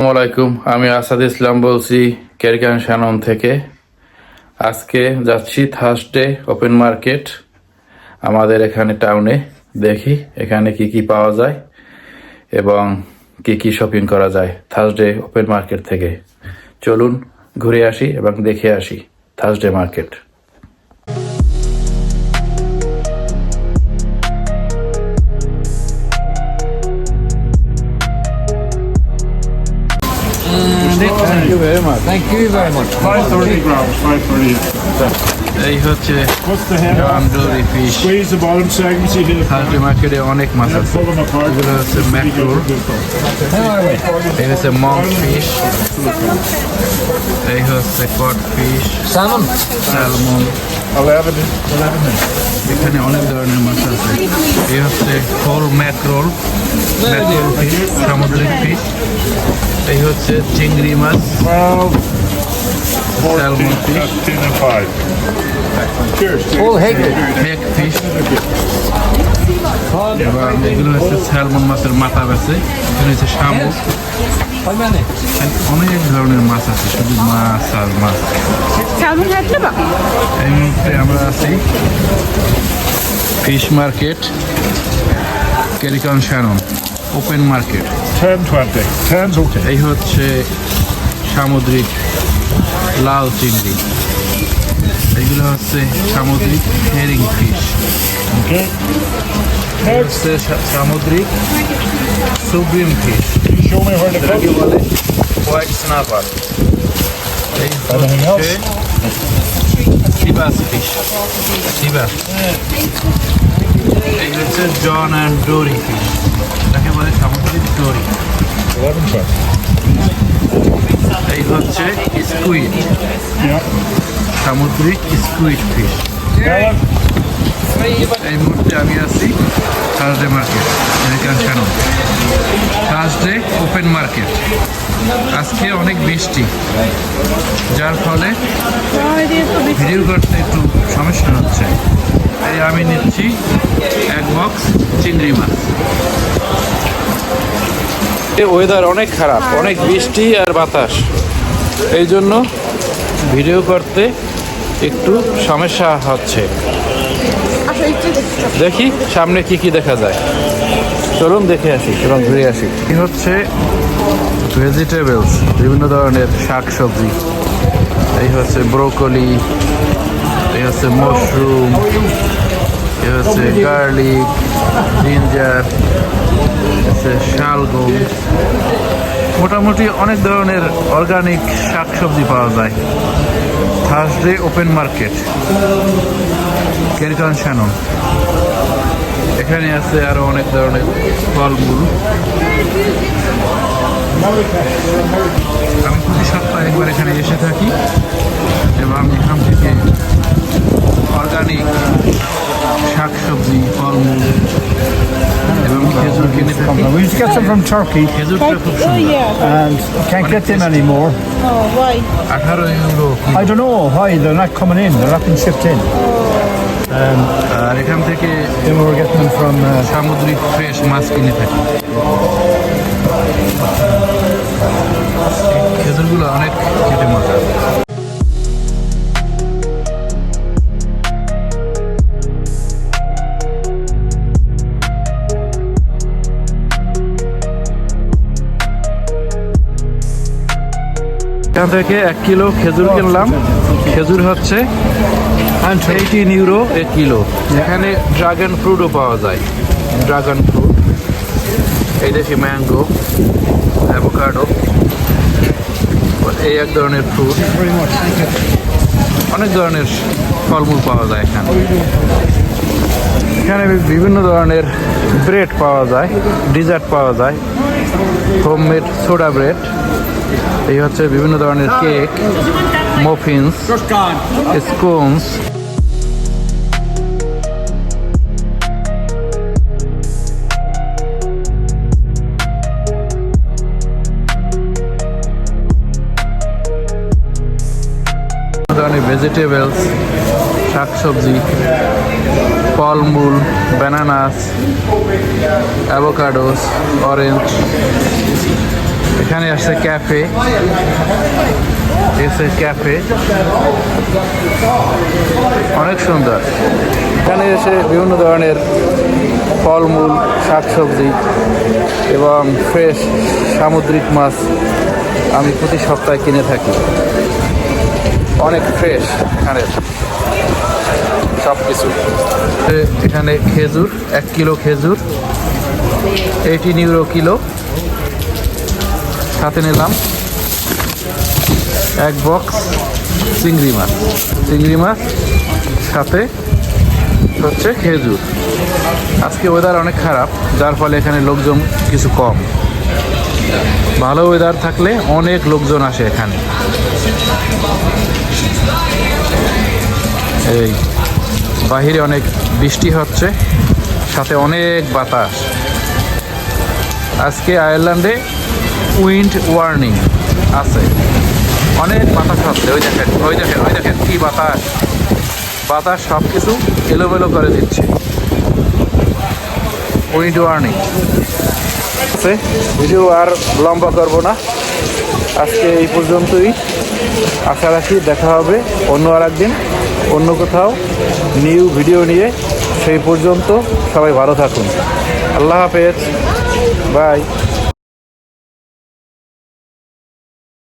আসসালামাইকুম, আমি আসাদ ইসলাম বলছি ক্যারিকান শানন থেকে। আজকে যাচ্ছি থার্সডে ওপেন মার্কেট আমাদের এখানে টাউনে। দেখি এখানে কি কি পাওয়া যায় এবং কি কি শপিং করা যায় থার্সডে ওপেন মার্কেট থেকে। চলুন ঘুরে আসি এবং দেখে আসি Thursday market. Thank you very much. Thank you very much. 530 grams, 530. এই হচ্ছে What's the head? Tandoori fish. Squeeze the bottom segments you hit. Thursday মার্কেটে অনেক মাছ আছে। Pull them apart. এগুলো হচ্ছে ম্যাক্রোল, এই হচ্ছে মঙ্ক ফিশ, এই হচ্ছে cod fish, Salmon. Salmon. 11 minutes. এখানে অনেক ধরনের মাছ আছে। এই হচ্ছে হোল ম্যাক্রোল, ম্যাক্রোল ফিশ, সামুদ্রিক ফিশ। এই হচ্ছে চিংড়ি মাছ, 12, 14, Salmon fish. 10 and 5. Cheers. Full hagrid. Heck fish, এবং এগুলো হচ্ছে স্যালমন মাছের মাথা বেছে। এখানে হচ্ছে শামুক। How many? অনেক ধরনের মাছ আছে, শুধু মাছ আর মাছ। Salmon hette det va? এই মুহূর্তে আমরা আছি fish market Carrick on Shannon open market. 10, 20. 10's okay. এই হচ্ছে সামুদ্রিক লাল চিংড়ি, এগুলো হচ্ছে সামুদ্রিক হেরিং ফিশ, Okay. হচ্ছে সামুদ্রিক supreme fish, Show me where to এটাকে cook. বলে হোয়াইট স্নাপার। এই Anything হচ্ছে সিবাস ফিশ, সিবাস। এই হচ্ছে জন অ্যান্ড ডোরি ফিশ, এটাকে বলে সামুদ্রিক ডোরি। 11, 20. এই হচ্ছে স্কুইড, Yeah. সামুদ্রিক স্কুইড ফিশ। Ellen, এই মুহূর্তে আমি আছি Thursday market Carrick on Shannon, Thursday open market. আজকে অনেক বৃষ্টি, যার ফলে Ja, det är så mycket. Video করতে একটু সমস্যা হচ্ছে। তাই আমি নিচ্ছি এক বক্স চিংড়ি মাছ। ওয়েদার অনেক খারাপ, অনেক বৃষ্টি আর বাতাস, এই জন্য ভিডিও করতে একটু সমস্যা হচ্ছে। Alltså inte দেখি সামনে কি কি দেখা যায়, চলুন দেখে আসি এবং ঘুরে আসি। এই হচ্ছে ভেজিটেবলস, বিভিন্ন ধরনের শাক সবজি। এই হচ্ছে ব্রোকলি, এই হচ্ছে মাশরুম, এই হচ্ছে গার্লিক, জিঞ্জার, হচ্ছে শালগম। মোটামুটি অনেক ধরনের অর্গানিক শাক সবজি পাওয়া যায় থার্সডে ওপেন মার্কেট ক্যারিকান শানন। এখানে আছে আরো অনেক ধরনের ফলমূল। আমি প্রতি সপ্তাহে একবার এখানে এসে থাকি এবং এখান থেকে অর্গানিক শাক সবজি, ফলমূল এবং খেজুর কিনে থাকি। We used to get them from Turkey খেজুরটা খুব Oh সুন্দর, yeah. and can't get them anymore. Oh why? 18 euro. I don't know why they're not coming in. They're not being shipped in. আর এখান থেকে Then we were getting them from. সামুদ্রিক fresh মাছ কিনে থাকি। খেজুরগুলো অনেক খেতে মজা। এখান থেকে 1 কিলো খেজুর কিনলাম। খেজুর হচ্ছে 18 ইউরো 1 কিলো। এখানে ড্রাগন ফ্রুটও পাওয়া যায়, ড্রাগন ফ্রুট। এই দেখি ম্যাঙ্গো, অ্যাভোকাডো, এই এক ধরনের ফ্রুট। অনেক ধরনের ফলমূল পাওয়া যায় এখানে। এখানে বিভিন্ন ধরনের ব্রেড পাওয়া যায়, ডিজার্ট পাওয়া যায়, হোমমেড সোডা ব্রেড। এই হচ্ছে বিভিন্ন ধরনের কেক, মফিনস, স্কোনস। ধরনের ভেজিটেবলস, শাকসবজি, ফলমূল, ব্যানানাস, অ্যাভোকাডোস, অরেঞ্জ, এখানে আছে ক্যাফে, এসে ক্যাফে অনেক সুন্দর। এখানে এসে বিভিন্ন ধরনের ফলমূল, শাকসবজি এবং ফ্রেশ সামুদ্রিক মাছ আমি প্রতি সপ্তাহে কিনে থাকি। অনেক ফ্রেশ এখানে সব কিছু। এখানে খেজুর, 1 কিলো খেজুর 18 ইউরো কিলো। সাথে নিলাম 1 বক্স চিংড়ি মাছ, সাথে হচ্ছে খেজুর। আজকে ওয়েদার অনেক খারাপ, যার ফলে এখানে লোকজন কিছু কম। ভালো ওয়েদার থাকলে অনেক লোকজন আসে এখানে। এই বাহিরে অনেক বৃষ্টি হচ্ছে, সাথে অনেক বাতাস। আজকে আয়ারল্যান্ডে উইন্ড ওয়ার্নিং আছে, অনেক বাতাস হচ্ছে। ওই দেখেন কি বাতাস, সব কিছু এলোমেলো করে দিচ্ছে। উইন্ড ওয়ার্নিং আছে। ভিডিও আর লম্বা করব না, আজকে এই পর্যন্তই। আশা রাখি দেখা হবে অন্য আর একদিন, অন্য কোথাও নিউ ভিডিও নিয়ে। সেই পর্যন্ত সবাই ভালো থাকুন। আল্লাহ হাফেজ, বাই।